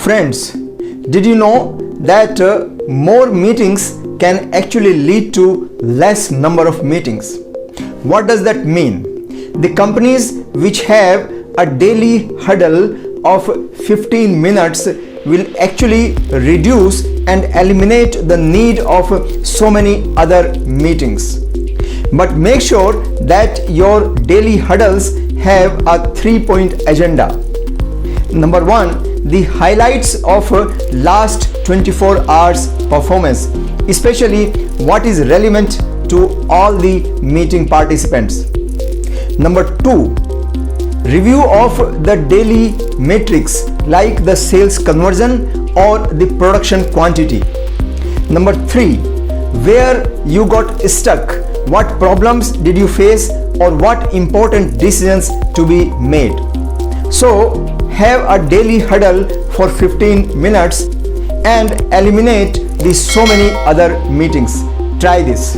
Friends, did you know that more meetings can actually lead to less number of meetings? What does that mean? The companies which have a daily huddle of 15 minutes will actually reduce and eliminate the need of so many other meetings. But make sure that your daily huddles have a 3-point agenda. Number 1, the highlights of last 24 hours performance, especially what is relevant to all the meeting participants. Number 2, review of the daily metrics like the sales conversion or the production quantity. Number 3, where you got stuck, what problems did you face, or what important decisions to be made. So have a daily huddle for 15 minutes and eliminate the so many other meetings. Try this.